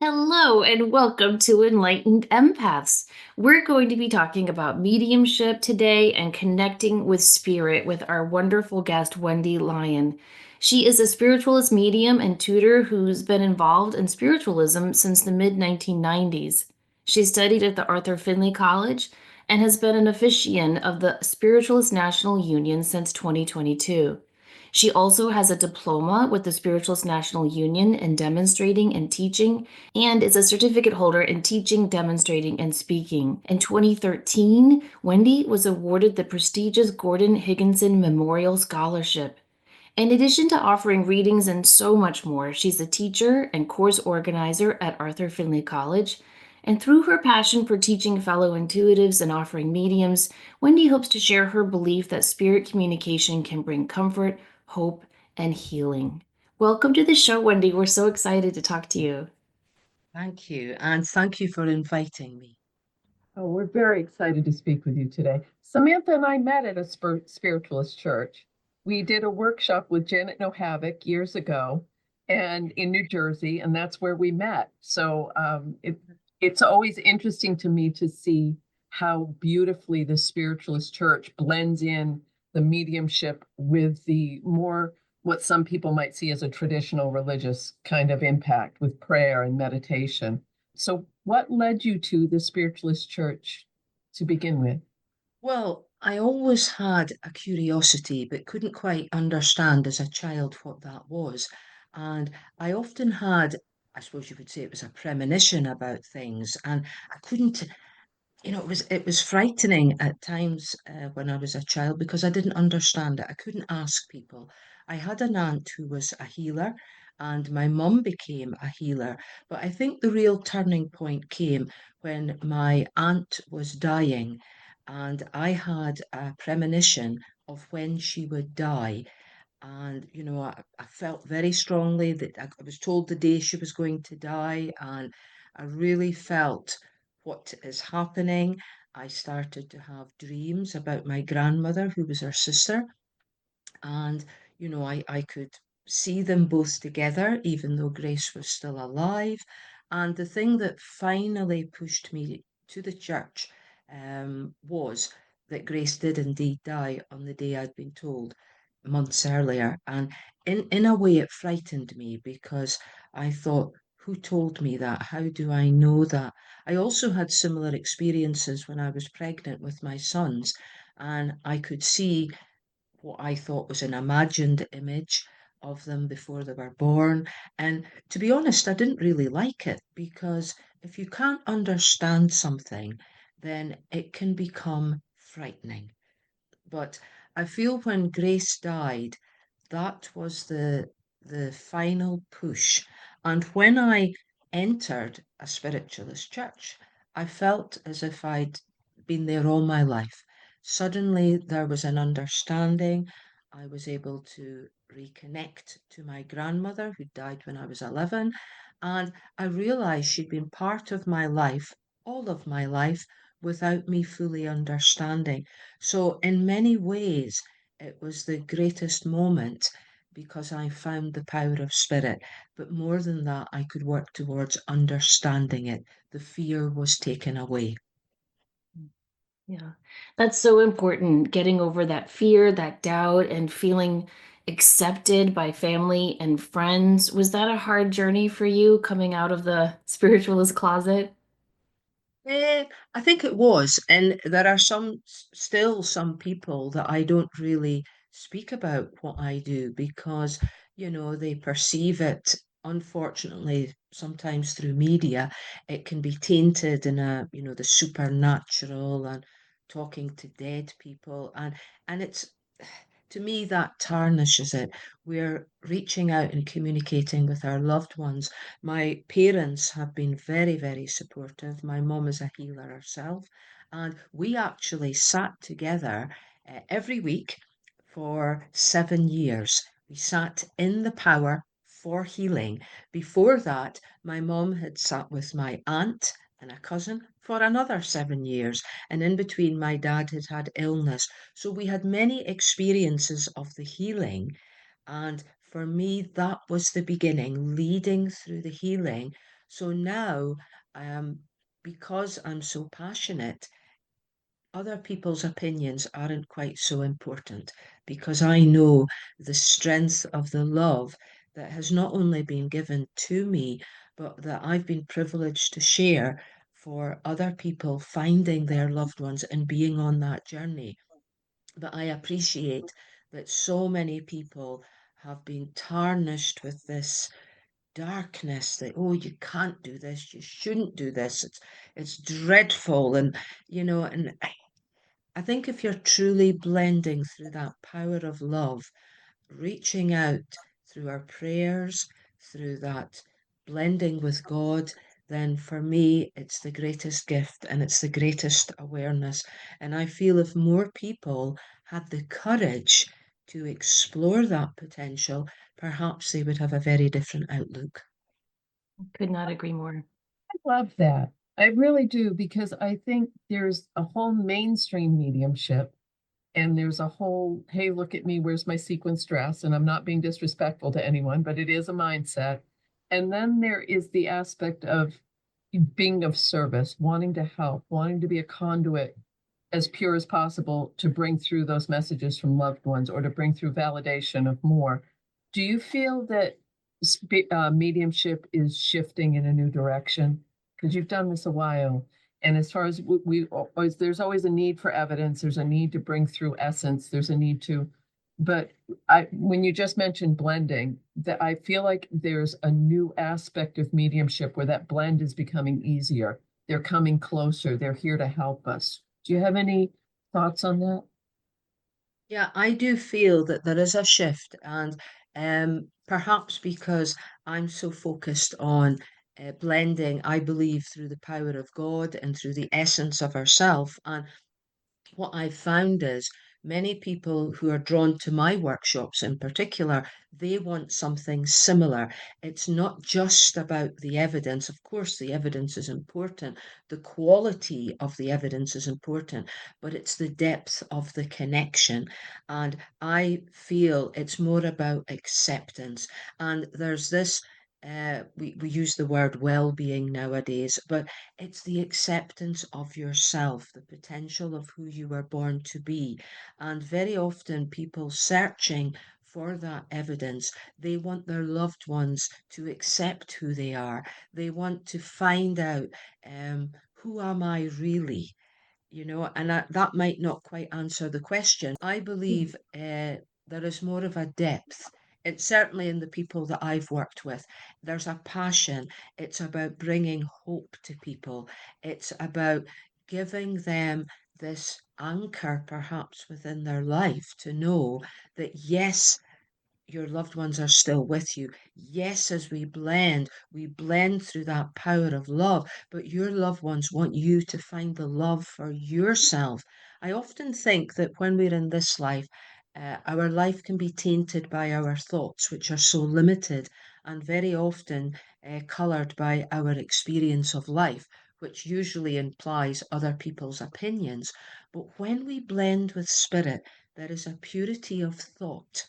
Hello and welcome to Enlightened Empaths. We're going to be talking about mediumship today and connecting with spirit with our wonderful guest, Wendy Lyon. She is a spiritualist medium and tutor who's been involved in spiritualism since the mid 1990s. She studied at the Arthur Findlay College and has been an officiant of the Spiritualists National Union since 2022. She also has a diploma with the Spiritualists National Union in demonstrating and teaching, and is a certificate holder in teaching, demonstrating, and speaking. In 2013, Wendy was awarded the prestigious Gordon Higginson Memorial Scholarship. In addition to offering readings and so much more, she's a teacher and course organizer at Arthur Findlay College. And through her passion for teaching fellow intuitives and offering mediums, Wendy hopes to share her belief that spirit communication can bring comfort, hope, and healing. Welcome to the show, Wendy. We're so excited to talk to you. Thank you. And thank you for inviting me. Oh, we're very excited to speak with you today. Samantha and I met at a spiritualist church. We did a workshop with Janet No Havoc years ago and in New Jersey, and that's where we met. It's always interesting to me to see how beautifully the spiritualist church blends in the mediumship with the more what some people might see as a traditional religious kind of impact with prayer and meditation. So, what led you to the Spiritualist Church to begin with? Well, I always had a curiosity, but couldn't quite understand as a child what that was. And I often had, I suppose you could say it was a premonition about things, and I couldn't, it was frightening at times when I was a child because I didn't understand it. I couldn't ask people. I had an aunt who was a healer, and my mum became a healer. But I think the real turning point came when my aunt was dying, and I had a premonition of when she would die. And, I felt very strongly that I was told the day she was going to die, and I really felt what is happening. I started to have dreams about my grandmother, who was her sister, and, I could see them both together, even though Grace was still alive. And the thing that finally pushed me to the church was that Grace did indeed die on the day I'd been told months earlier. And in a way, it frightened me because I thought, who told me that? How do I know that? I also had similar experiences when I was pregnant with my sons, and I could see what I thought was an imagined image of them before they were born. And to be honest, I didn't really like it because if you can't understand something, then it can become frightening. But I feel when Grace died, that was the final push. And when I entered a spiritualist church, I felt as if I'd been there all my life. Suddenly there was an understanding. I was able to reconnect to my grandmother who died when I was 11, and I realized she'd been part of my life, all of my life, without me fully understanding. So, in many ways, it was the greatest moment because I found the power of spirit. But more than that, I could work towards understanding it. The fear was taken away. Yeah, that's so important. Getting over that fear, that doubt, and feeling accepted by family and friends. Was that a hard journey for you coming out of the spiritualist closet? I think it was, and there are still some people that I don't really speak about what I do because, they perceive it, unfortunately, sometimes through media, it can be tainted in the supernatural and talking to dead people, and it's to me, that tarnishes it. We're reaching out and communicating with our loved ones. My parents have been very, very supportive. My mum is a healer herself, and we actually sat together every week for 7 years. We sat in the power for healing. Before that, my mum had sat with my aunt and a cousin for another 7 years. And in between, my dad had had illness. So we had many experiences of the healing. And for me, that was the beginning, leading through the healing So now, because I'm so passionate, other people's opinions aren't quite so important, because I know the strength of the love that has not only been given to me, but that I've been privileged to share for other people finding their loved ones and being on that journey. But I appreciate that so many people have been tarnished with this darkness that, oh, you can't do this, you shouldn't do this, it's dreadful. And and I think if you're truly blending through that power of love, reaching out through our prayers, through that blending with God, then for me, it's the greatest gift and it's the greatest awareness. And I feel if more people had the courage to explore that potential, perhaps they would have a very different outlook. Could not agree more. I love that. I really do, because I think there's a whole mainstream mediumship and there's a whole, hey, look at me, where's my sequence dress? And I'm not being disrespectful to anyone, but it is a mindset. And then there is the aspect of being of service, wanting to help, wanting to be a conduit as pure as possible to bring through those messages from loved ones or to bring through validation of more. Do you feel that mediumship is shifting in a new direction? Because you've done this a while. And as far as we always, there's always a need for evidence, there's a need to bring through essence, there's a need to, but when you just mentioned blending, that I feel like there's a new aspect of mediumship where that blend is becoming easier. They're coming closer, they're here to help us. Do you have any thoughts on that? Yeah, I do feel that there is a shift, and perhaps because I'm so focused on blending, I believe, through the power of God and through the essence of ourself. And what I've found is many people who are drawn to my workshops in particular, they want something similar. It's not just about the evidence. Of course, the evidence is important. The quality of the evidence is important, but it's the depth of the connection. And I feel it's more about acceptance. And there's this we use the word well-being nowadays, but it's the acceptance of yourself, the potential of who you were born to be. And very often, people searching for that evidence, they want their loved ones to accept who they are. They want to find out, who am I really? And that might not quite answer the question. I believe there is more of a depth. It's certainly in the people that I've worked with. There's a passion. It's about bringing hope to people. It's about giving them this anchor, perhaps within their life, to know that yes, your loved ones are still with you. Yes, as we blend through that power of love, but your loved ones want you to find the love for yourself. I often think that when we're in this life, our life can be tainted by our thoughts, which are so limited and very often coloured by our experience of life, which usually implies other people's opinions. But when we blend with spirit, there is a purity of thought.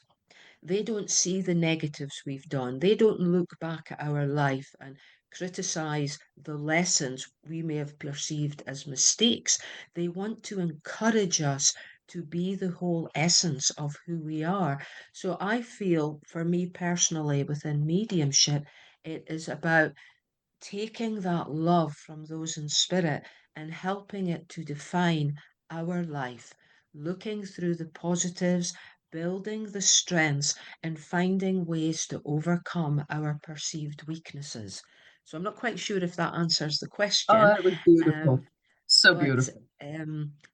They don't see the negatives we've done. They don't look back at our life and criticize the lessons we may have perceived as mistakes. They want to encourage us to be the whole essence of who we are. So I feel, for me personally, within mediumship, it is about taking that love from those in spirit and helping it to define our life, looking through the positives, building the strengths, and finding ways to overcome our perceived weaknesses. So I'm not quite sure if that answers the Oh, question, that was beautiful. um, So but beautiful.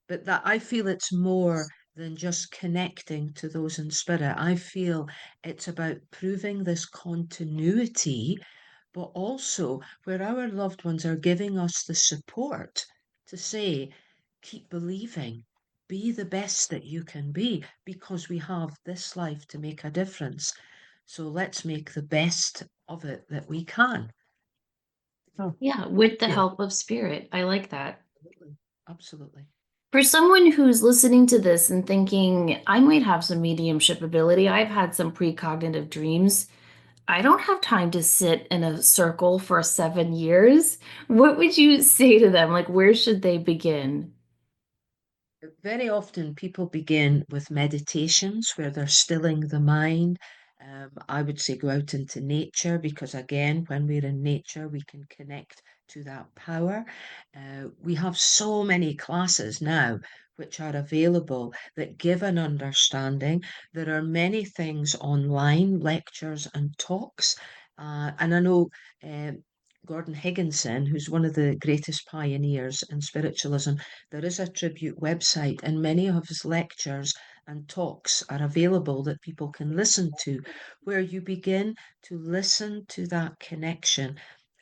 but that I feel it's more than just connecting to those in spirit. I feel it's about proving this continuity, but also where our loved ones are giving us the support to say, keep believing, be the best that you can be, because we have this life to make a difference. So let's make the best of it that we can. Oh, Yeah, with the yeah. help of spirit. I like that. Absolutely. Absolutely. For someone who's listening to this and thinking, I might have some mediumship ability, I've had some precognitive dreams. I don't have time to sit in a circle for 7 years. What would you say to them? Like, where should they begin? Very often people begin with meditations where they're stilling the mind. I would say go out into nature because, again, when we're in nature, we can connect to that power. We have so many classes now which are available that give an understanding. There are many things online, lectures and talks. And I know Gordon Higginson, who's one of the greatest pioneers in spiritualism, there is a tribute website, and many of his lectures and talks are available that people can listen to, where you begin to listen to that connection.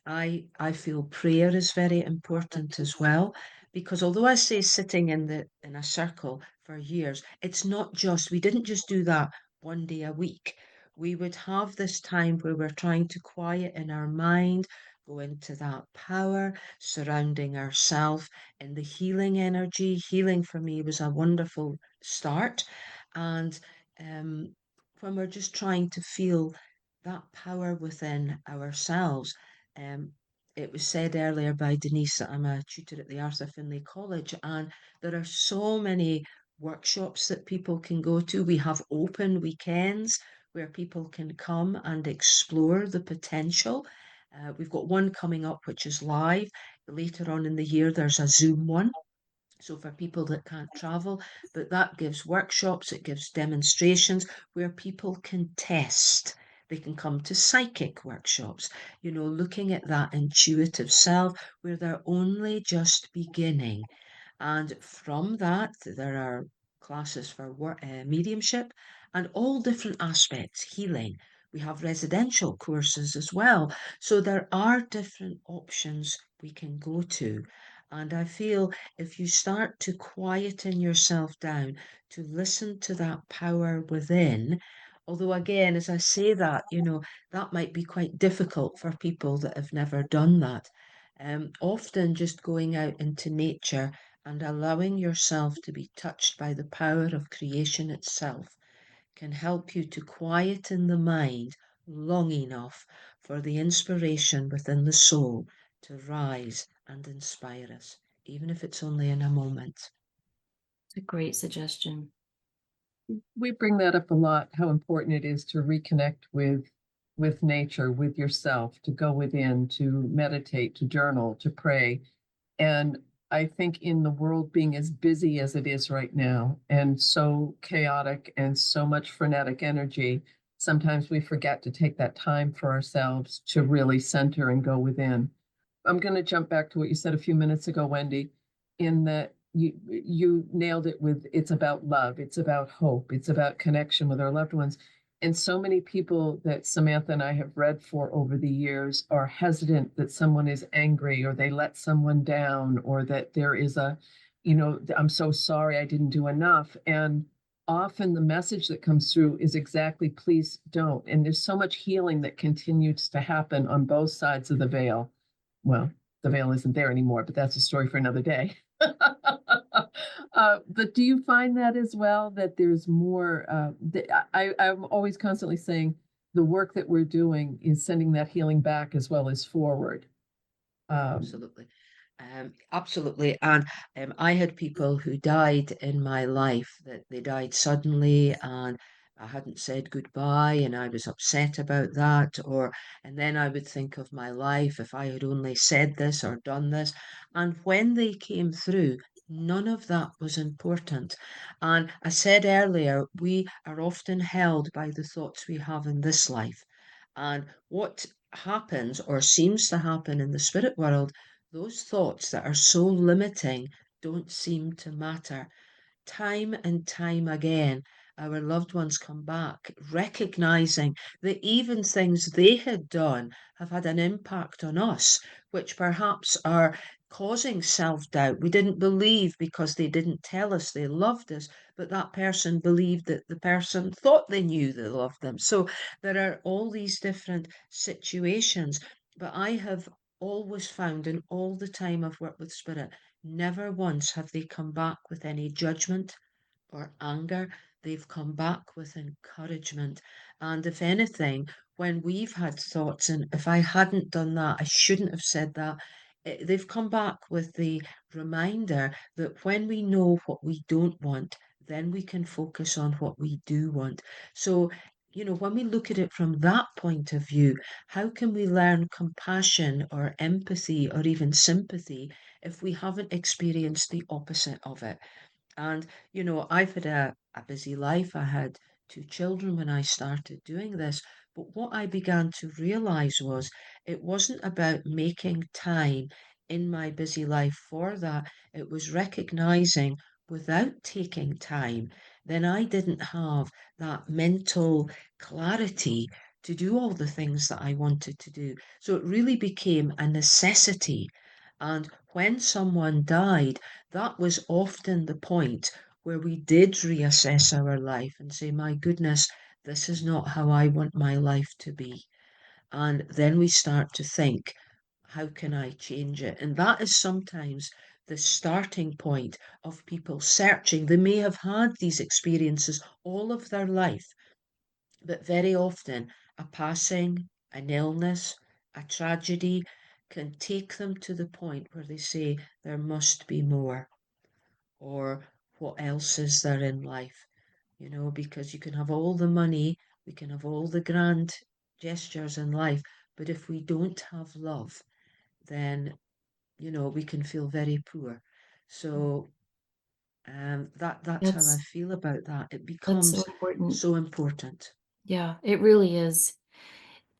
I feel prayer is very important as well, because although I say sitting in a circle for years, it's not just we didn't just do that 1 day a week. We would have this time where we're trying to quiet in our mind, go into that power, surrounding ourselves in the healing energy. Healing for me was a wonderful start. And when we're just trying to feel that power within ourselves, um, it was said earlier by Denise that I'm a tutor at the Arthur Findlay College, and there are so many workshops that people can go to. We have open weekends where people can come and explore the potential. We've got one coming up which is live. Later on in the year, there's a Zoom one. So for people that can't travel, but that gives workshops, it gives demonstrations where people can test. They can come to psychic workshops, looking at that intuitive self where they're only just beginning. And from that, there are classes for mediumship and all different aspects, healing. We have residential courses as well. So there are different options we can go to. And I feel if you start to quieten yourself down, to listen to that power within, although again, as I say that, that might be quite difficult for people that have never done that. Often just going out into nature and allowing yourself to be touched by the power of creation itself can help you to quieten the mind long enough for the inspiration within the soul to rise and inspire us, even if it's only in a moment. It's a great suggestion. We bring that up a lot, how important it is to reconnect with nature, with yourself, to go within, to meditate, to journal, to pray. And I think in the world being as busy as it is right now and so chaotic and so much frenetic energy, sometimes we forget to take that time for ourselves to really center and go within. I'm going to jump back to what you said a few minutes ago, Wendy, in that you nailed it with it's about love, it's about hope, it's about connection with our loved ones. And so many people that Samantha and I have read for over the years are hesitant that someone is angry or they let someone down or that there is I'm so sorry I didn't do enough. And often the message that comes through is exactly, please don't. And there's so much healing that continues to happen on both sides of the veil. Well, the veil isn't there anymore, but that's a story for another day. But do you find that as well, that there's more? I'm always constantly saying the work that we're doing is sending that healing back as well as forward. Absolutely. Absolutely. And I had people who died in my life that they died suddenly and I hadn't said goodbye and I was upset about that. And then I would think of my life if I had only said this or done this. And when they came through, none of that was important. And I said earlier, we are often held by the thoughts we have in this life. And what happens or seems to happen in the spirit world, those thoughts that are so limiting don't seem to matter. Time and time again, our loved ones come back, recognizing that even things they had done have had an impact on us, which perhaps are causing self doubt. We didn't believe because they didn't tell us they loved us, but that person believed that the person thought they knew they loved them. So there are all these different situations. But I have always found in all the time I've worked with spirit, never once have they come back with any judgment or anger. they've come back with encouragement. And if anything, when we've had thoughts, and if I hadn't done that, I shouldn't have said that, they've come back with the reminder that when we know what we don't want, then we can focus on what we do want. So, when we look at it from that point of view, how can we learn compassion or empathy or even sympathy if we haven't experienced the opposite of it? And, I've had a busy life. I had two children when I started doing this. But what I began to realize was it wasn't about making time in my busy life for that. It was recognizing without taking time, then I didn't have that mental clarity to do all the things that I wanted to do. So it really became a necessity. And when someone died, that was often the point where we did reassess our life and say, my goodness, this is not how I want my life to be. And then we start to think, how can I change it? And that is sometimes the starting point of people searching. They may have had these experiences all of their life, but very often a passing, an illness, a tragedy can take them to the point where they say, there must be more, or what else is there in life? Because you can have all the money, we can have all the grand gestures in life, but if we don't have love, then, we can feel very poor. So that's how I That's feel about that. It that's so becomes important. so important. Yeah, it really is.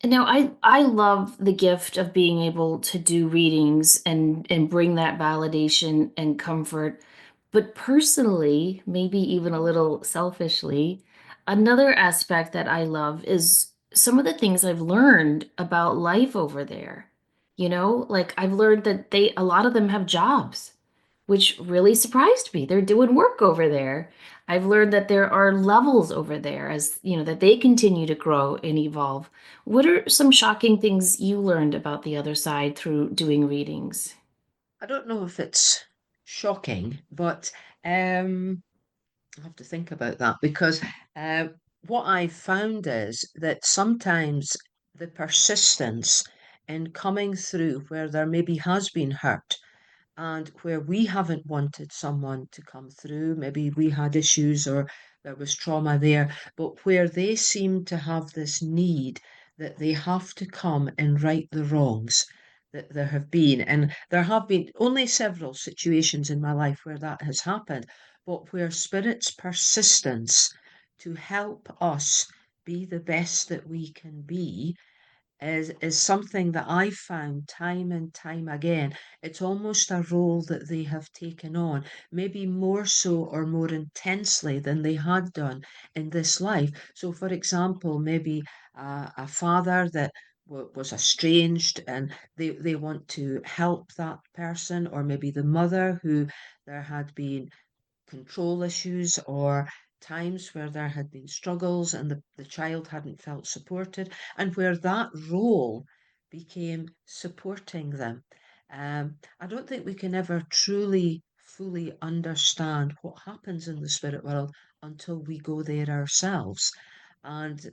Now, I love the gift of being able to do readings and bring that validation and comfort. But personally, maybe even a little selfishly, another aspect that I love is some of the things I've learned about life over there. Like I've learned that a lot of them have jobs, which really surprised me. They're doing work over there. I've learned that there are levels over there as, that they continue to grow and evolve. What are some shocking things you learned about the other side through doing readings? I don't know if it's shocking, but I have to think about that because uh, what I found is that sometimes the persistence in coming through where there maybe has been hurt and where we haven't wanted someone to come through, maybe we had issues or there was trauma there, but where they seem to have this need that they have to come and right the wrongs that there have been. And there have been only several situations in my life where that has happened, but where Spirit's persistence to help us be the best that we can be is something that I've found time and time again. It's almost a role that they have taken on, maybe more so or more intensely than they had done in this life. So, for example, maybe a father that was estranged and they want to help that person, or maybe the mother who there had been control issues or times where there had been struggles and the child hadn't felt supported, and where that role became supporting them. I don't think we can ever truly, fully understand what happens in the spirit world until we go there ourselves. And,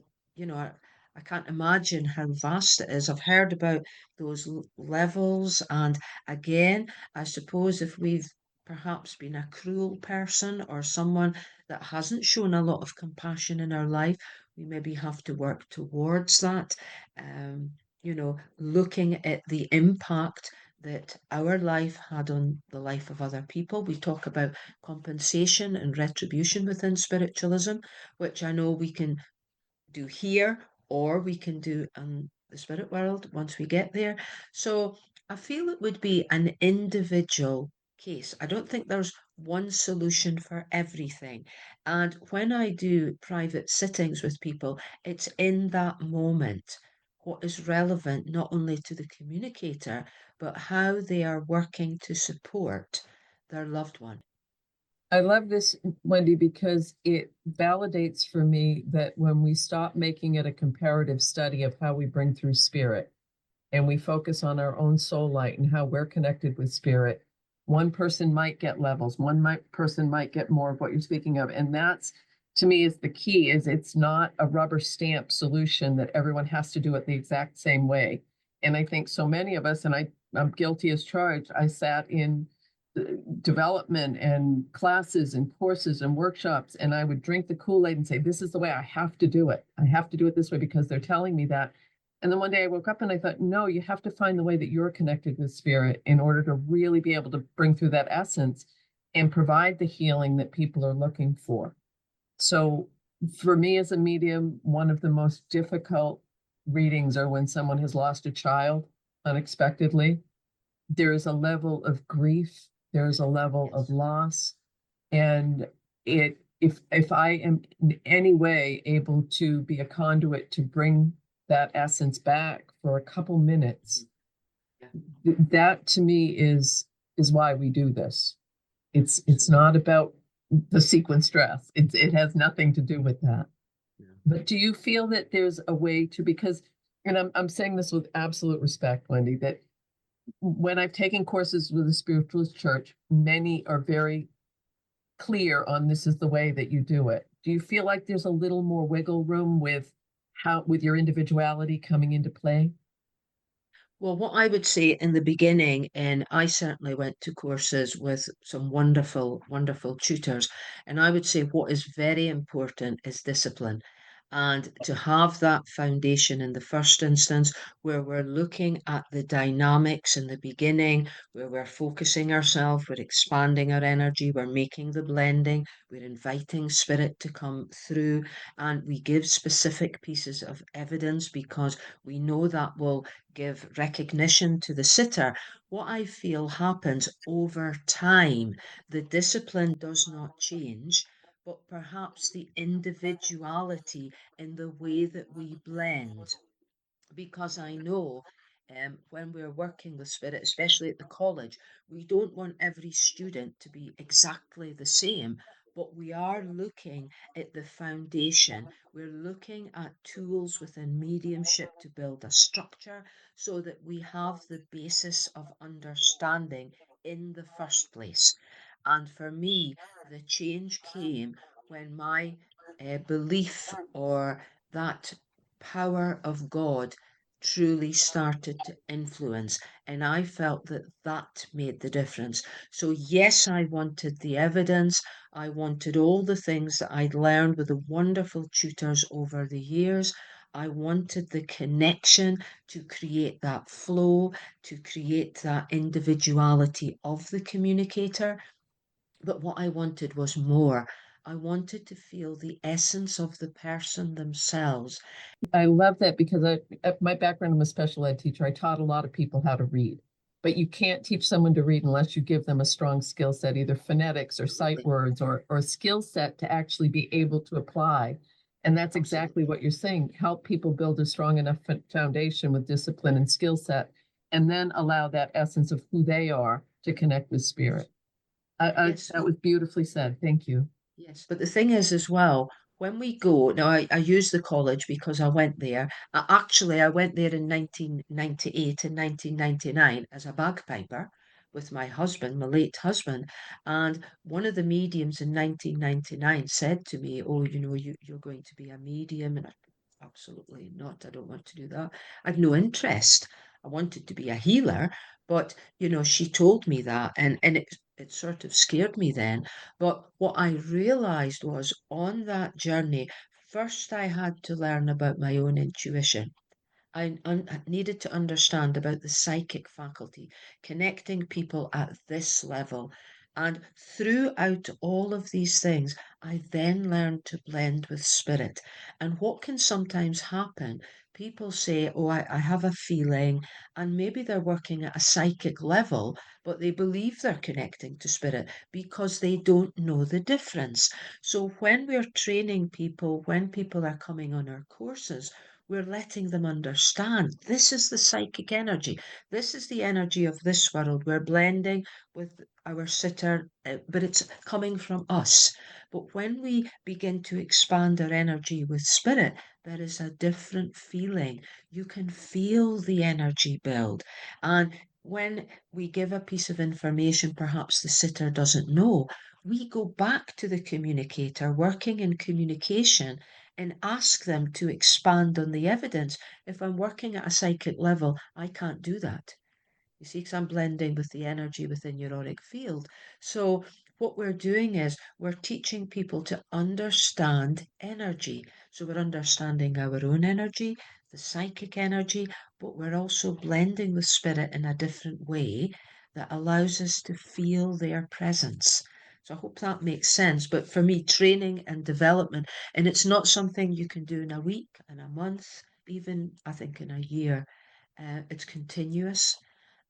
I can't imagine how vast it is. I've heard about those levels. And again, I suppose if we've perhaps been a cruel person or someone that hasn't shown a lot of compassion in our life, we maybe have to work towards that. Looking at the impact that our life had on the life of other people. We talk about compensation and retribution within spiritualism, which I know we can do here or we can do in the spirit world once we get there. So I feel it would be an individual case. I don't think there's one solution for everything. And when I do private sittings with people, it's in that moment what is relevant not only to the communicator, but how they are working to support their loved one. I love this, Wendy, because it validates for me that when we stop making it a comparative study of how we bring through spirit and we focus on our own soul light and how we're connected with spirit, one person might get levels, person might get more of what you're speaking of. And that's to me is the key. Is it's not a rubber stamp solution that everyone has to do it the exact same way. And I think so many of us, and I'm guilty as charged, I sat in development and classes and courses and workshops, and I would drink the Kool-Aid and say, this is the way I have to do it. I have to do it this way because they're telling me that. And then one day I woke up and I thought, no, you have to find the way that you're connected with spirit in order to really be able to bring through that essence and provide the healing that people are looking for. So for me as a medium, one of the most difficult readings are when someone has lost a child unexpectedly. There is a level of grief, there is a level of loss, and if I am in any way able to be a conduit to bring that essence back for a couple minutes, that to me is why we do this. It's not about the sequence dress. It has nothing to do with that. Yeah. But do you feel that there's a way to, because, and I'm saying this with absolute respect, Wendy, that when I've taken courses with the Spiritualist Church, many are very clear on this is the way that you do it. Do you feel like there's a little more wiggle room with your individuality coming into play? Well, what I would say in the beginning, and I certainly went to courses with some wonderful, wonderful tutors, and I would say what is very important is discipline. And to have that foundation in the first instance, where we're looking at the dynamics in the beginning, where we're focusing ourselves, we're expanding our energy, we're making the blending, we're inviting spirit to come through, and we give specific pieces of evidence because we know that will give recognition to the sitter. What I feel happens over time, the discipline does not change, but perhaps the individuality in the way that we blend. Because I know when we're working with spirit, especially at the college, we don't want every student to be exactly the same, but we are looking at the foundation. We're looking at tools within mediumship to build a structure so that we have the basis of understanding in the first place. And for me, the change came when my belief or that power of God truly started to influence. And I felt that that made the difference. So, yes, I wanted the evidence. I wanted all the things that I'd learned with the wonderful tutors over the years. I wanted the connection to create that flow, to create that individuality of the communicator. But what I wanted was more. I wanted to feel the essence of the person themselves. I love that because my background, I'm a special ed teacher. I taught a lot of people how to read, but you can't teach someone to read unless you give them a strong skill set, either phonetics or sight words or a skill set to actually be able to apply. And that's exactly what you're saying. Help people build a strong enough foundation with discipline and skill set, and then allow that essence of who they are to connect with spirit. Yes. That was beautifully said. Thank you. Yes, but the thing is as well, when we go, now I use the college because I went there. Actually, I went there in 1998 and 1999 as a bagpiper with my husband, my late husband. And one of the mediums in 1999 said to me, oh, you're going to be a medium. And I, absolutely not. I don't want to do that. I've no interest. I wanted to be a healer, but she told me that, and it sort of scared me then. But what I realized was on that journey, first I had to learn about my own intuition. I needed to understand about the psychic faculty, connecting people at this level. And throughout all of these things, I then learned to blend with spirit. And what can sometimes happen, people say, oh, I have a feeling, and maybe they're working at a psychic level, but they believe they're connecting to spirit because they don't know the difference. So when we're training people, when people are coming on our courses, we're letting them understand this is the psychic energy. This is the energy of this world. We're blending with our sitter, but it's coming from us. But when we begin to expand our energy with spirit, there is a different feeling. You can feel the energy build. And when we give a piece of information perhaps the sitter doesn't know, we go back to the communicator working in communication and ask them to expand on the evidence. If I'm working at a psychic level, I can't do that. You see, because I'm blending with the energy within your auric field. So what we're doing is we're teaching people to understand energy. So we're understanding our own energy, the psychic energy, but we're also blending with spirit in a different way that allows us to feel their presence. So I hope that makes sense. But for me, training and development, and it's not something you can do in a week, in a month, even I think in a year. It's continuous.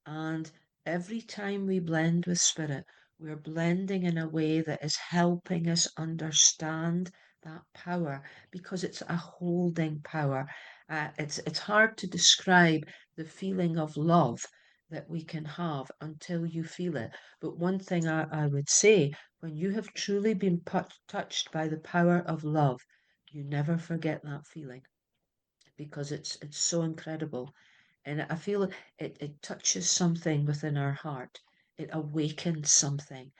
And every time we blend with spirit, we're blending in a way that is helping us understand that power because it's a holding power. It's hard to describe the feeling of love that we can have until you feel it. But one thing I would say, when you have truly been touched by the power of love, you never forget that feeling because it's so incredible. And I feel it touches something within our heart. It awakens something.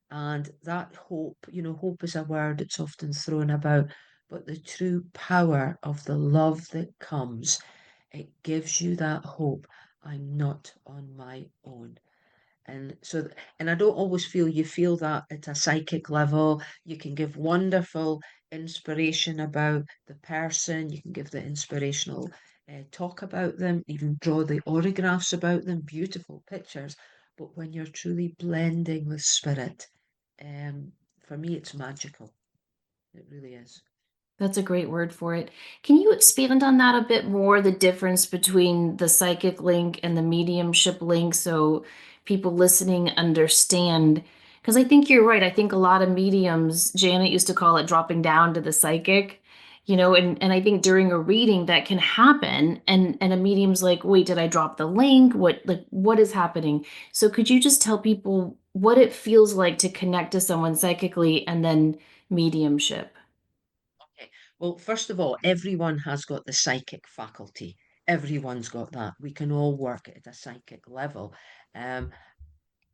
And that hope, hope is a word that's often thrown about, but the true power of the love that comes, it gives you that hope. I'm not on my own. And so, and I don't always feel you feel that at a psychic level. You can give wonderful inspiration about the person. You can give the inspirational talk about them, even draw the autographs about them, beautiful pictures. But when you're truly blending with spirit, um, for me, it's magical. It really is. That's a great word for it. Can you expand on that a bit more, the difference between the psychic link and the mediumship link so people listening understand? Because I think you're right. I think a lot of mediums, Janet used to call it dropping down to the psychic, and I think during a reading that can happen and a medium's like, wait, did I drop the link? What is happening? So could you just tell people what it feels like to connect to someone psychically and then mediumship? Okay. Well, first of all, everyone has got the psychic faculty. Everyone's got that. We can all work at a psychic level. Um,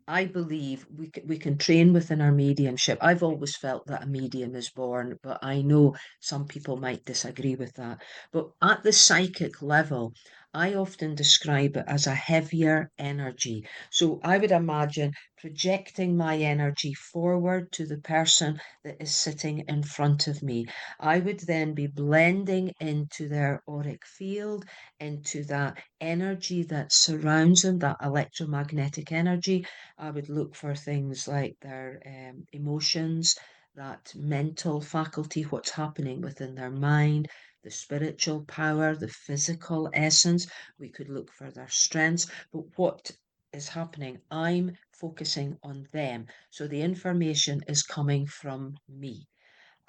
I believe we can train within our mediumship. I've always felt that a medium is born, but I know some people might disagree with that. But at the psychic level, I often describe it as a heavier energy. So I would imagine projecting my energy forward to the person that is sitting in front of me. I would then be blending into their auric field, into that energy that surrounds them, that electromagnetic energy. I would look for things like their emotions, that mental faculty, what's happening within their mind, the spiritual power, the physical essence. We could look for their strengths, but what is happening? I'm focusing on them. So the information is coming from me.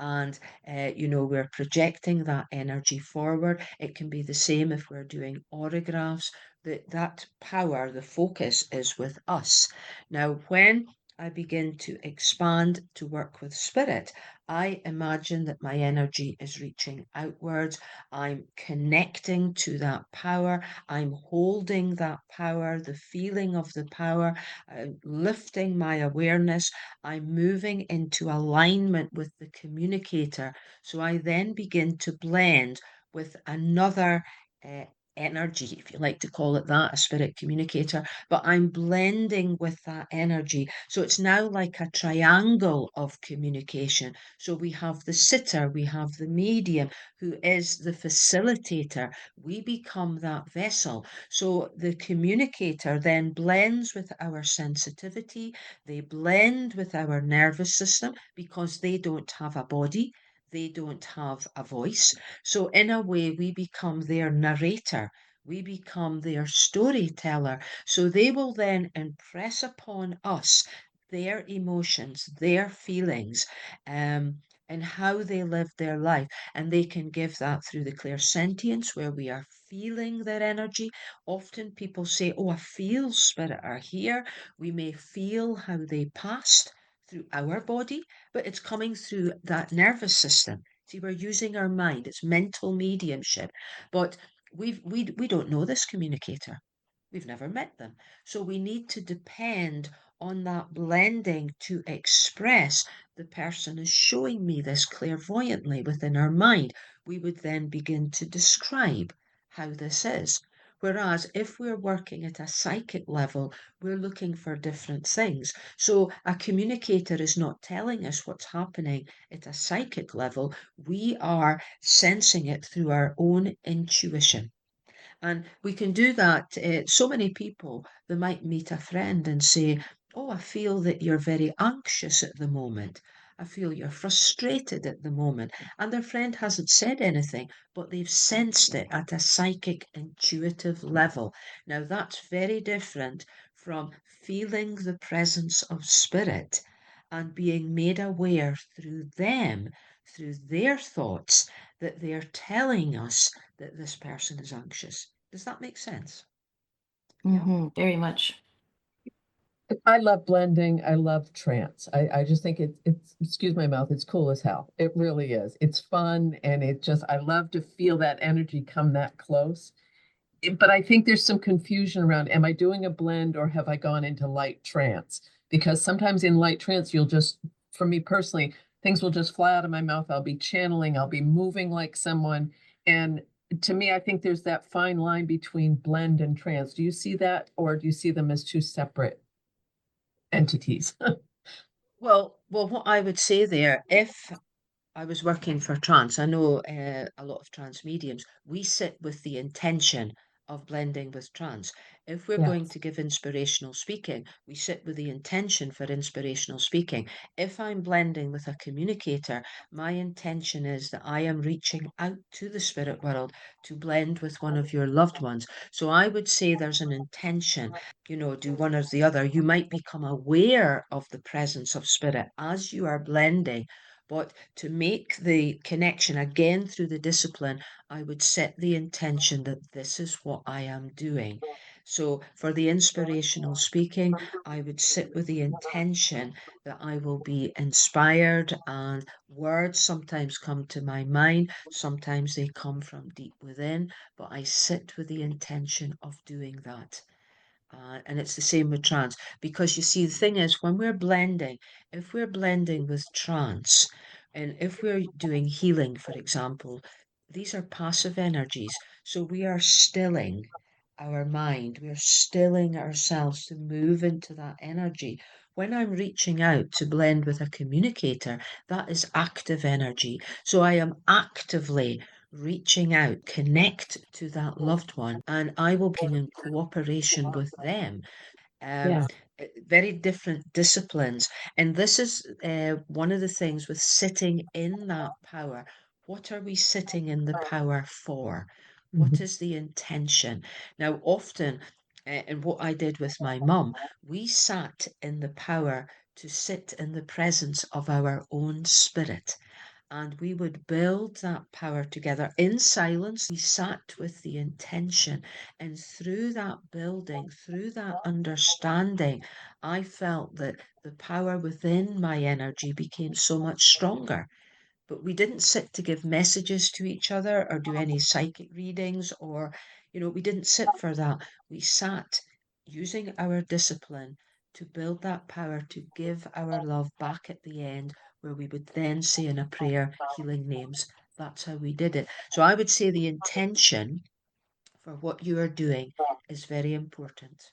And we're projecting that energy forward. It can be the same if we're doing autographs. That power, the focus is with us. Now, when I begin to expand to work with spirit, I imagine that my energy is reaching outwards. I'm connecting to that power. I'm holding that power, the feeling of the power, lifting my awareness. I'm moving into alignment with the communicator. So I then begin to blend with another uh, energy, if you like to call it that, a spirit communicator, but I'm blending with that energy. So it's now like a triangle of communication. So we have the sitter, we have the medium, who is the facilitator. We become that vessel. So the communicator then blends with our sensitivity, they blend with our nervous system because they don't have a body, they don't have a voice. So, in a way, we become their narrator, we become their storyteller. So, they will then impress upon us their emotions, their feelings, and how they live their life. And they can give that through the clairsentience, where we are feeling their energy. Often people say, oh, I feel spirit are here. We may feel how they passed through our body, but it's coming through that nervous system. See, we're using our mind. It's mental mediumship, but we don't know this communicator. We've never met them. So we need to depend on that blending to express the person is showing me this clairvoyantly within our mind. We would then begin to describe how this is. Whereas if we're working at a psychic level, we're looking for different things. So a communicator is not telling us what's happening at a psychic level. We are sensing it through our own intuition. And we can do that. So many people, they might meet a friend and say, "Oh, I feel that you're very anxious at the moment. I feel you're frustrated at the moment." And their friend hasn't said anything, but they've sensed it at a psychic, intuitive level. Now, that's very different from feeling the presence of spirit and being made aware through them, through their thoughts, that they're telling us that this person is anxious. Does that make sense? Yeah. Very much. I love blending. I love trance. I just think it's excuse my mouth, it's cool as hell. It really is. It's fun and I love to feel that energy come that close. But I think there's some confusion around, am I doing a blend or have I gone into light trance? Because sometimes in light trance, for me personally, things will just fly out of my mouth. I'll be channeling, I'll be moving like someone. And to me, I think there's that fine line between blend and trance. Do you see that, or do you see them as two separate entities? Well, what I would say there, if I was working for trance, I know a lot of trance mediums, we sit with the intention of blending with trance. If we're going Yes. to give inspirational speaking, we sit with the intention for inspirational speaking. If I'm blending with a communicator, my intention is that I am reaching out to the spirit world to blend with one of your loved ones. So I would say there's an intention, do one or the other. You might become aware of the presence of spirit as you are blending, but to make the connection again through the discipline, I would set the intention that this is what I am doing. So for the inspirational speaking, I would sit with the intention that I will be inspired, and words sometimes come to my mind, sometimes they come from deep within, but I sit with the intention of doing that. And it's the same with trance, because you see, the thing is, when we're blending, if we're blending with trance, and if we're doing healing, for example, these are passive energies. So we are stilling our mind, we are stilling ourselves to move into that energy. When I'm reaching out to blend with a communicator, that is active energy. So I am actively reaching out, connect to that loved one, and I will be in cooperation with them. Um, Yeah. Very different disciplines. And this is one of the things with sitting in that power. What are we sitting in the power for? What Mhm. is the intention? Now, often, and what I did with my mum, we sat in the power to sit in the presence of our own spirit, and we would build that power together in silence. We sat with the intention, and through that building, through that understanding, I felt that the power within my energy became so much stronger. But we didn't sit to give messages to each other or do any psychic readings, or, we didn't sit for that. We sat using our discipline to build that power to give our love back at the end, where we would then say in a prayer, healing names. That's how we did it. So I would say the intention for what you are doing is very important.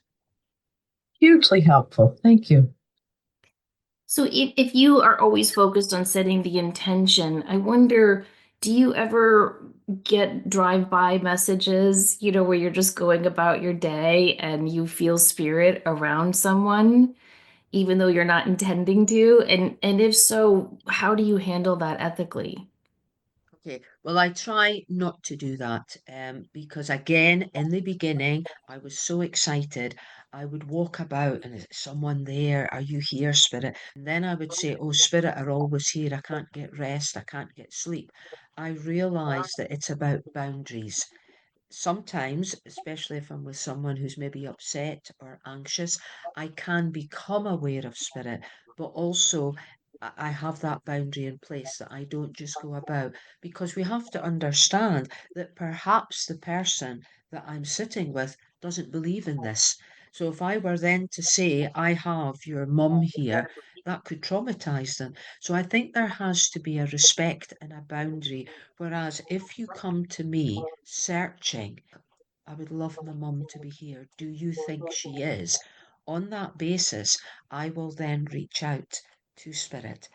Hugely helpful. Thank you. So if you are always focused on setting the intention, I wonder, do you ever get drive-by messages, where you're just going about your day and you feel spirit around someone, even though you're not intending to? And if so, how do you handle that ethically? Okay, well, I try not to do that, because again, in the beginning, I was so excited. I would walk about and is someone there? Are you here, Spirit? And then I would say, "Oh, Spirit are always here. I can't get rest. I can't get sleep." I realize that it's about boundaries. Sometimes, especially if I'm with someone who's maybe upset or anxious, I can become aware of spirit, but also I have that boundary in place that I don't just go about, because we have to understand that perhaps the person that I'm sitting with doesn't believe in this. So if I were then to say, I have your mum here, that could traumatize them. So I think there has to be a respect and a boundary. Whereas if you come to me searching, I would love my mum to be here. Do you think she is? On that basis, I will then reach out to spirit.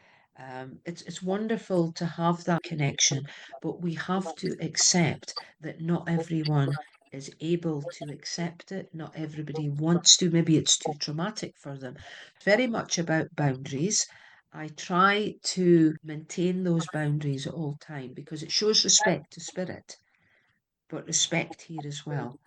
It's wonderful to have that connection, but we have to accept that not everyone is able to accept it. Not everybody wants to. Maybe it's too traumatic for them. It's very much about boundaries. I try to maintain those boundaries at all time because it shows respect to spirit, but respect here as well,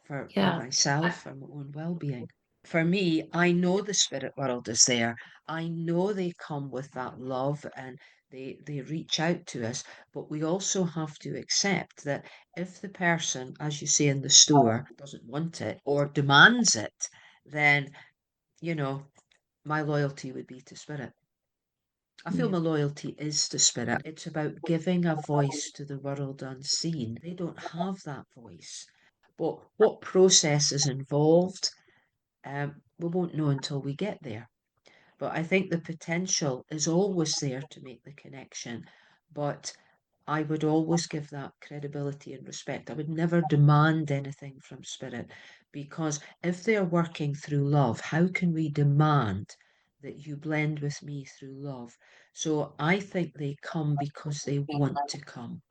for Yeah. myself, for my own well-being. For me, I know the spirit world is there. I know they come with that love and they reach out to us, but we also have to accept that if the person, as you say in the store, doesn't want it or demands it, then, you know, my loyalty would be to spirit. I feel Yeah. my loyalty is to spirit. It's about giving a voice to the world unseen. They don't have that voice. But what process is involved, we won't know until we get there. But I think the potential is always there to make the connection. But I would always give that credibility and respect. I would never demand anything from spirit, because if they're working through love, how can we demand that you blend with me through love? So I think they come because they want to come.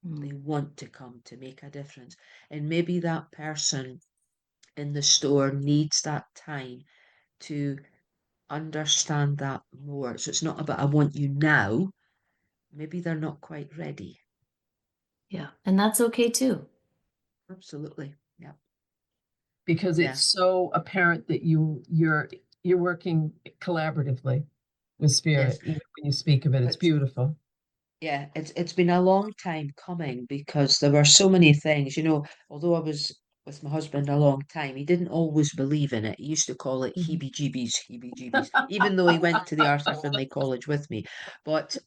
They Mm. want to come to make a difference. And maybe that person in the store needs that time to understand that more. So it's not about I want you now. Maybe they're not quite ready. Yeah. And that's okay too. Absolutely. Yeah. because Yeah. it's so apparent that you're working collaboratively with Yes. spirit. Even when you speak of it, it's But beautiful. yeah, it's been a long time coming because there were so many things, although I was with my husband a long time, he didn't always believe in it. He used to call it Mhm. heebie-jeebies, even though he went to the Arthur Findlay College with me. But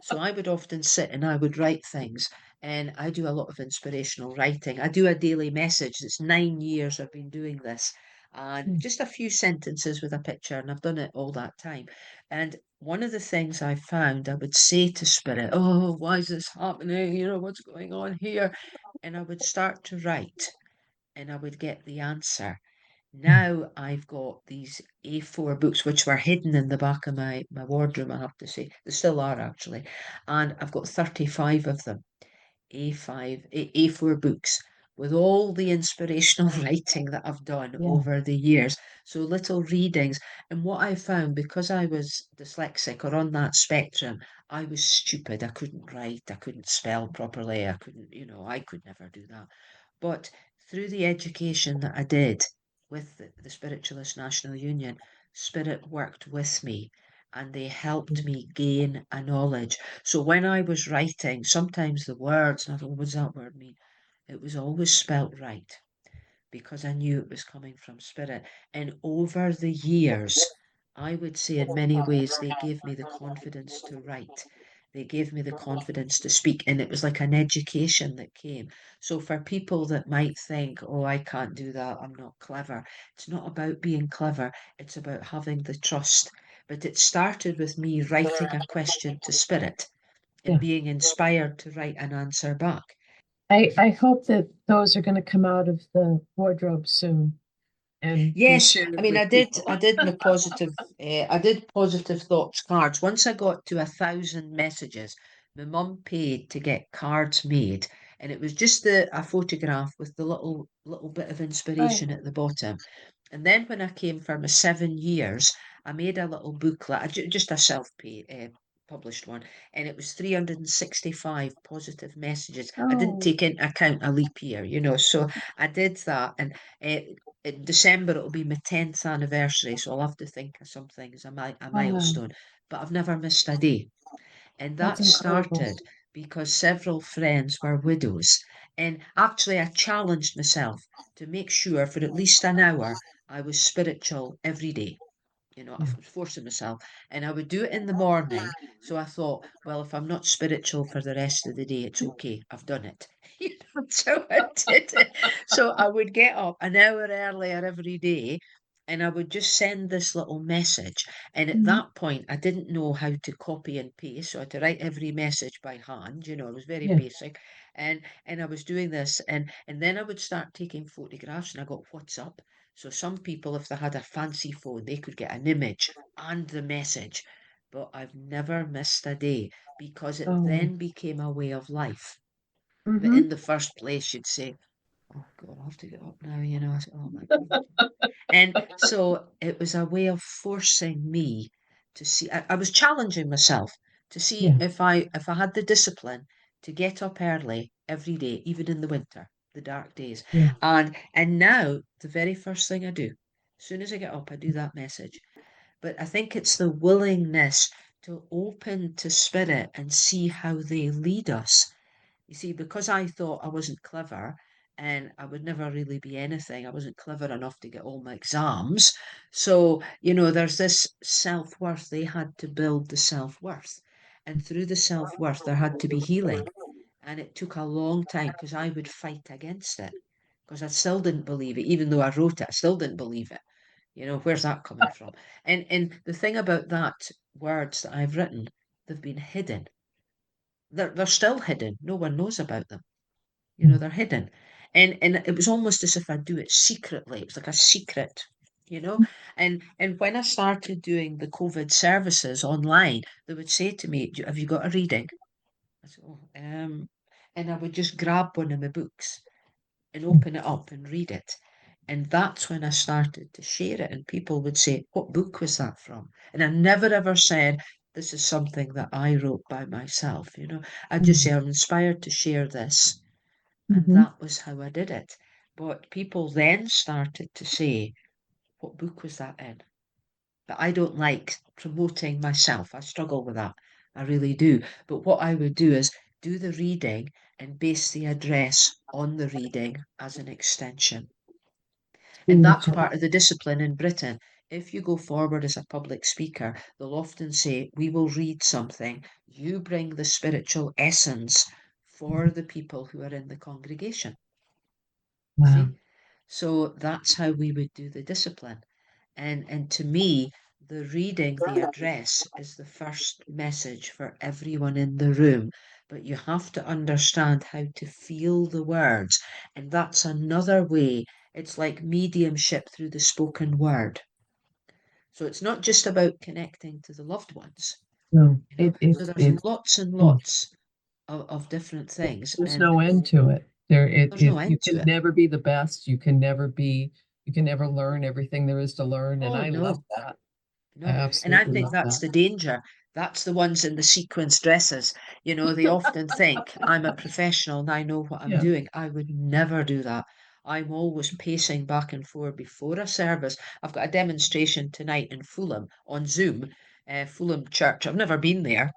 so I would often sit and I would write things, and I do a lot of inspirational writing. I do a daily message. It's 9 years I've been doing this, and Mm. just a few sentences with a picture, and I've done it all that time. And one of the things I found, I would say to spirit, oh, why is this happening? What's going on here? And I would start to write and I would get the answer. Mm. Now I've got these A4 books, which were hidden in the back of my wardrobe, I have to say. They still are, actually. And I've got 35 of them. A4 books with all the inspirational writing that I've done Yeah. over the years. So little readings. And what I found, because I was dyslexic or on that spectrum, I was stupid. I couldn't write. I couldn't spell properly. I couldn't, I could never do that. But through the education that I did with the Spiritualist National Union, Spirit worked with me and they helped me gain a knowledge. So when I was writing, sometimes the words, and I thought, what does that word mean? It was always spelt right because I knew it was coming from spirit. And over the years, I would say in many ways, they gave me the confidence to write. They gave me the confidence to speak, and it was like an education that came. So, for people that might think, oh, I can't do that, I'm not clever, it's not about being clever, it's about having the trust. But it started with me writing a question to spirit and Yeah. being inspired to write an answer back. I hope that those are going to come out of the wardrobe soon and be Yes, I shared mean, with people. I did positive thoughts cards. Once I got to 1,000 messages, my mum paid to get cards made, and it was just a photograph with the little bit of Right. inspiration at the bottom. And then when I came for my 7 years, I made a little booklet, just a self-pay published one, and it was 365 positive messages. I didn't Oh, take into account a leap year, so I did that, and uh, in December it'll be my 10th anniversary, so I'll have to think of something as a wow. milestone. But I've never missed a day. And That's that incredible. started because several friends were widows. And actually, I challenged myself to make sure for at least an hour I was spiritual every day. I Yeah. was forcing myself, and I would do it in the morning. So I thought, well, if I'm not spiritual for the rest of the day, it's okay. I've done it. So I did it. So I would get up an hour earlier every day and I would just send this little message. And at Mhm. that point, I didn't know how to copy and paste. So I had to write every message by hand. You know, it was very Yeah. basic. And I was doing this. And then I would start taking photographs and I got WhatsApp. So some people, if they had a fancy phone, they could get an image and the message. But I've never missed a day because it Oh. then became a way of life. But Hmm. in the first place, you'd say, "Oh God, I have to get up now," you know. I said, "Oh my God." And so it was a way of forcing me to see. I was challenging myself to see Yeah. if I had the discipline to get up early every day, even in the winter, the dark days. Yeah. And now the very first thing I do, as soon as I get up, I do that message. But I think it's the willingness to open to spirit and see how they lead us. You see, because I thought I wasn't clever and I would never really be anything, I wasn't clever enough to get all my exams. So, there's this self worth. They had to build the self worth. And through the self worth, there had to be healing. And it took a long time because I would fight against it because I still didn't believe it. Even though I wrote it, I still didn't believe it. Where's that coming from? And the thing about that words that I've written, they've been hidden. They're still hidden. No one knows about them. Yeah. They're hidden. And it was almost as if I do it secretly. It was like a secret, you know. And when I started doing the COVID services online, they would say to me, Have you got a reading?" I said, "Oh, and I would just grab one of my books and open it up and read it. And that's when I started to share it. And people would say, "What book was that from?" And I never ever said, "This is something that I wrote by myself." I just say, "I'm inspired to share this." And Mm-hmm. that was how I did it. But people then started to say, "What book was that in?" But I don't like promoting myself. I struggle with that. I really do. But what I would do is do the reading and base the address on the reading as an extension. And that's Spiritual. part of the discipline in Britain. If you go forward as a public speaker, they'll often say, "We will read something. You bring the spiritual essence for the people who are in the congregation." You Wow. see? So that's how we would do the discipline. And to me, the reading, the address is the first message for everyone in the room. But you have to understand how to feel the words. And that's another way. It's like mediumship through the spoken word. So it's not just about connecting to the loved ones, No, So there's lots and mm, lots of different things. there's And no end to it. there's no You end to can it. never be the best. You can never learn everything there is to learn. And Oh, I love no. that. I And I absolutely think love that's that. the danger. That's the ones in the sequins dresses. They often think I'm a professional and I know what I'm Yeah. doing. I would never do that. I'm always pacing back and forth before a service. I've got a demonstration tonight in Fulham on Zoom, Fulham Church. I've never been there,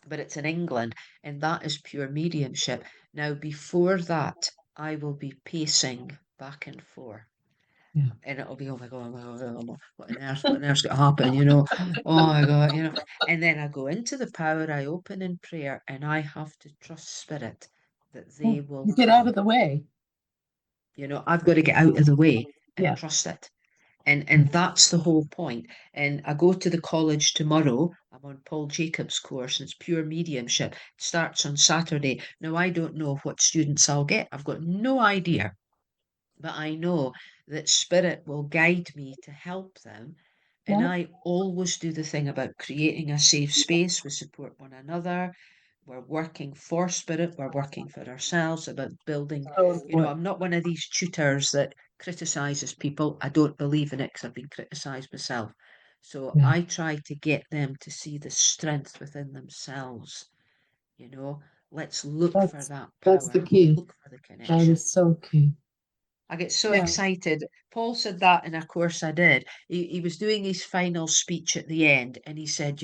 but it's in England, and that is pure mediumship. Now, before that, I will be pacing back and forth Yeah. and it'll be, "Oh my God, oh my God, oh my God, what on earth's going to happen, oh my God, and then I go into the power, I open in prayer, and I have to trust spirit that Yeah. they will You get out come. of the way. I've got to get out of the way and Yeah. trust it. And that's the whole point. And I go to the college tomorrow. I'm on Paul Jacobs' course, and it's pure mediumship. It starts on Saturday. Now, I don't know what students I'll get. I've got no idea. But I know that spirit will guide me to help them. And Yeah. I always do the thing about creating a safe space. We support one another. We're working for spirit. We're working for ourselves about building. So important. I'm not one of these tutors that criticizes people. I don't believe in it because I've been criticized myself. So Yeah. I try to get them to see the strength within themselves. You know, let's look for That's that that's the power. key. Look for the That connection. is so key. I get so Yeah. excited. Paul said that in a course I did. He was doing his final speech at the end, and he said,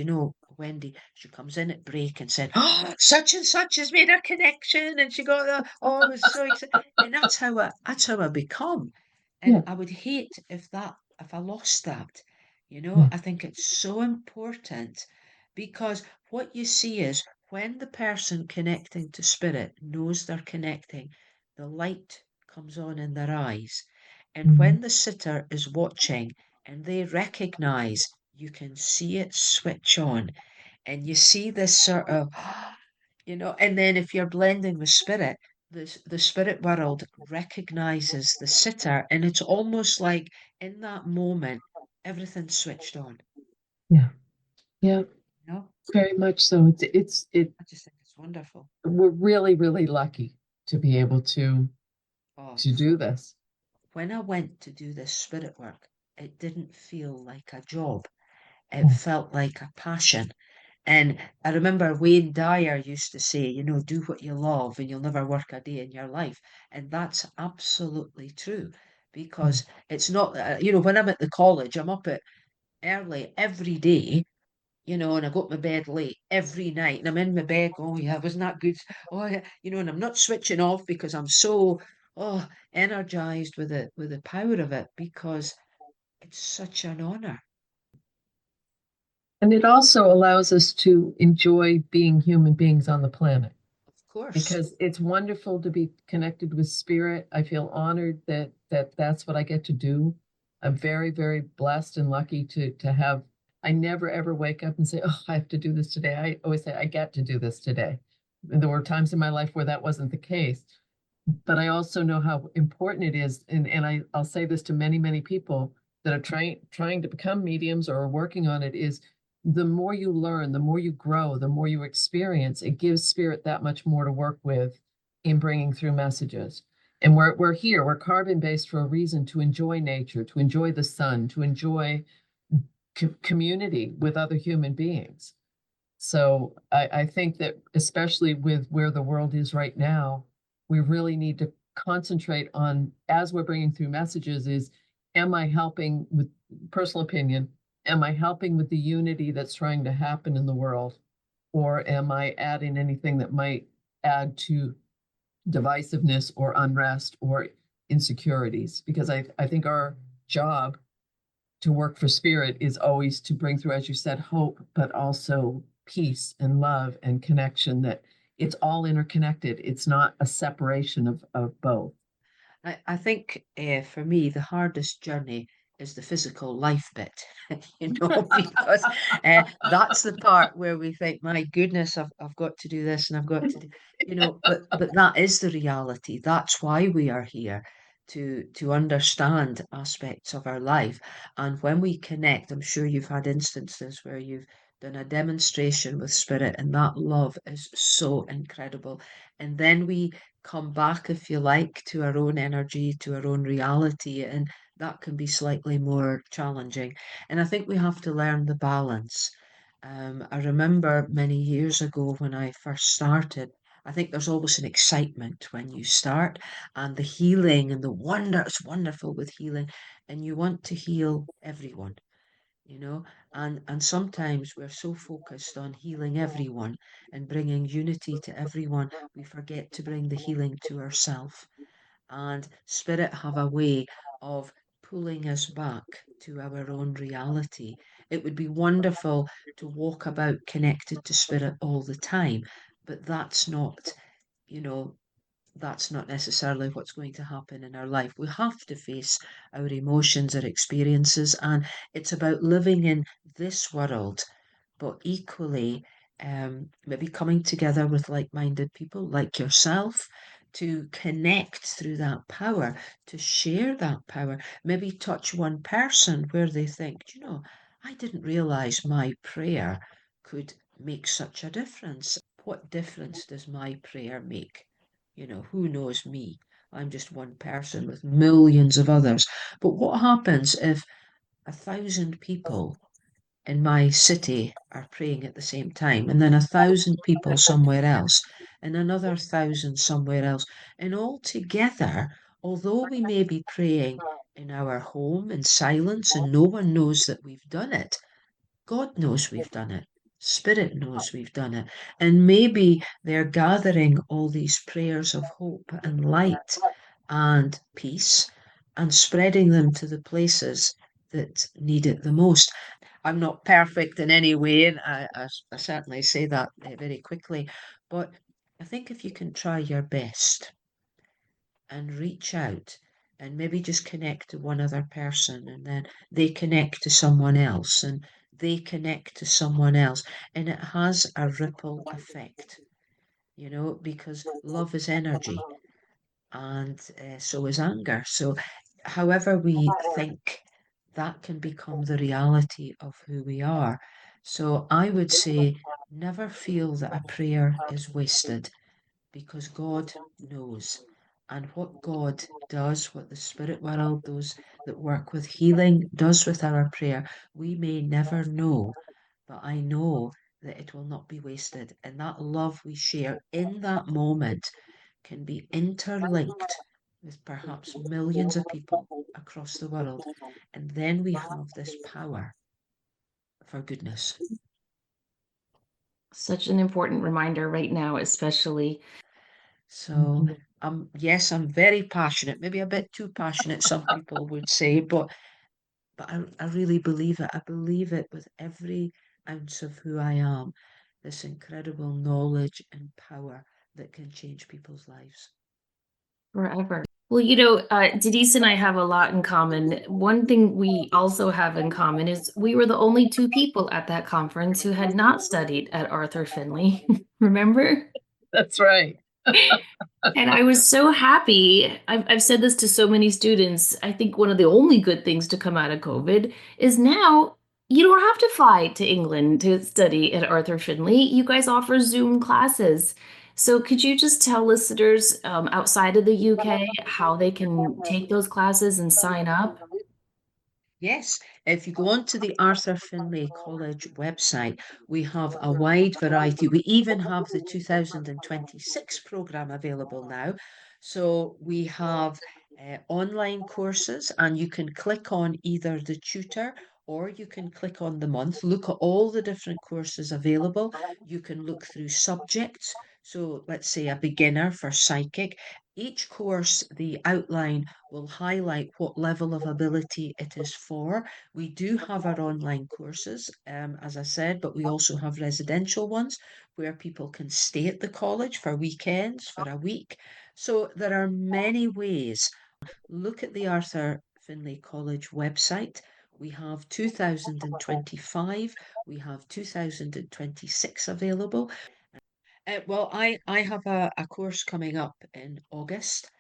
Wendy, she comes in at break and said, "Oh, such and such has made a connection," and she got I was so excited, and that's how I become. And Yeah. I would hate if I lost that. Yeah. I think it's so important because what you see is when the person connecting to spirit knows they're connecting, the light comes on in their eyes. And when the sitter is watching and they recognize, you can see it switch on, and you see this sort of, and then if you're blending with spirit, the spirit world recognizes the sitter, and it's almost like in that moment, everything's switched on. Yeah. Yeah. You know, Very much so. I just think it's wonderful. We're really, really lucky to be able to Oh, do this. when I went to do this spirit work, it didn't feel like a job. It felt like a passion. And I remember Wayne Dyer used to say, do what you love and you'll never work a day in your life. And that's absolutely true, because it's not, when I'm at the college, I'm up at early every day, and I go to my bed late every night, and I'm in my bed, oh yeah, wasn't that good? Oh yeah, and I'm not switching off because I'm so, energized with the power of it, because it's such an honor. And it also allows us to enjoy being human beings on the planet, Of course. because it's wonderful to be connected with spirit. I feel honored that that's what I get to do. I'm very, very blessed and lucky to have. I never ever wake up and say, "Oh, I have to do this today." I always say, "I get to do this today." And there were times in my life where that wasn't the case. But I also know how important it is, and I'll say this to many, many people that are trying to become mediums or are working on it, is the more you learn, the more you grow, the more you experience, it gives spirit that much more to work with in bringing through messages. And we're here, we're carbon based for a reason, to enjoy nature, to enjoy the sun, to enjoy community with other human beings. So I think that, especially with where the world is right now, we really need to concentrate on, as we're bringing through messages, is, am I helping with, personal opinion, am I helping with the unity that's trying to happen in the world? Or am I adding anything that might add to divisiveness or unrest or insecurities? Because I think our job to work for spirit is always to bring through, as you said, hope, but also peace and love and connection, that it's all interconnected. It's not a separation of both. I think for me, the hardest journey is the physical life bit, because that's the part where we think, my goodness, I've got to do this and I've got to do, but that is the reality. That's why we are here, to understand aspects of our life. And when we connect, I'm sure you've had instances where you've done a demonstration with spirit, and that love is so incredible. And then we come back, if you like, to our own energy, to our own reality, and that can be slightly more challenging. And I think we have to learn the balance. I remember many years ago when I first started, I think there's always an excitement when you start, and the healing and the wonder, it's wonderful with healing, and you want to heal everyone, you know and sometimes we're so focused on healing everyone and bringing unity to everyone, we forget to bring the healing to ourselves. And spirit have a way of pulling us back to our own reality. It would be wonderful to walk about connected to spirit all the time, but you know that's not necessarily what's going to happen in our life. We have to face our emotions, our experiences, and it's about living in this world, but equally, maybe coming together with like minded people like yourself to connect through that power, to share that power, maybe touch one person where they think, I didn't realize my prayer could make such a difference. What difference does my prayer make? Who knows me? I'm just one person with millions of others. But what happens if 1,000 people in my city are praying at the same time, and then 1,000 people somewhere else, and another 1,000 somewhere else? And all together, although we may be praying in our home in silence and no one knows that we've done it, God knows we've done it. Spirit knows we've done it. And maybe they're gathering all these prayers of hope and light and peace and spreading them to the places that need it the most. I'm not perfect in any way, and I certainly say that very quickly. But I think if you can try your best and reach out and maybe just connect to one other person, and then they connect to someone else, and they connect to someone else, and it has a ripple effect, because love is energy, and so is anger. So, however we think, that can become the reality of who we are. So, I would say never feel that a prayer is wasted, because God knows. And what God does, what the spirit world, those that work with healing, does with our prayer, we may never know, but I know that it will not be wasted. And that love we share in that moment can be interlinked with perhaps millions of people across the world. And then we have this power for goodness. Such an important reminder right now, especially. So, yes, I'm very passionate, maybe a bit too passionate, some people would say, but I really believe it. I believe it with every ounce of who I am, this incredible knowledge and power that can change people's lives. Forever. Well, Denise and I have a lot in common. One thing we also have in common is we were the only two people at that conference who had not studied at Arthur Findlay. Remember? That's right. And I was so happy. I've said this to so many students. I think one of the only good things to come out of COVID is now you don't have to fly to England to study at Arthur Findlay. You guys offer Zoom classes. So could you just tell listeners outside of the UK how they can take those classes and sign up? Yes, if you go onto the Arthur Findlay College website, we have a wide variety. We even have the 2026 programme available now. So we have online courses, and you can click on either the tutor or you can click on the month. Look at all the different courses available. You can look through subjects. So let's say a beginner for psychic. Each course, the outline will highlight what level of ability it is for. We do have our online courses, as I said, but we also have residential ones where people can stay at the college for weekends, for a week. So there are many ways. Look at the Arthur Findlay College website. We have 2025, we have 2026 available. Well, I have a course coming up in August.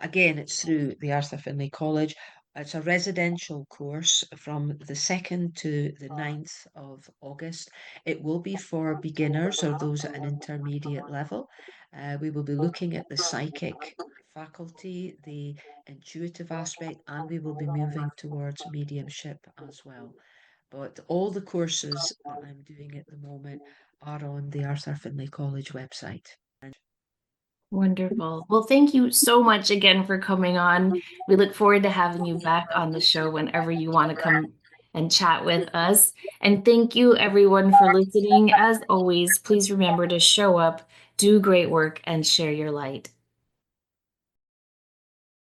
Again, it's through the Arthur Findlay College. It's a residential course from the 2nd to the 9th of August. It will be for beginners or those at an intermediate level. We will be looking at the psychic faculty, the intuitive aspect, and we will be moving towards mediumship as well. But all the courses that I'm doing at the moment are on the Arthur Findlay College website. Wonderful. Well, thank you so much again for coming on. We look forward to having you back on the show whenever you want to come and chat with us. And thank you, everyone, for listening. As always, please remember to show up, do great work, and share your light.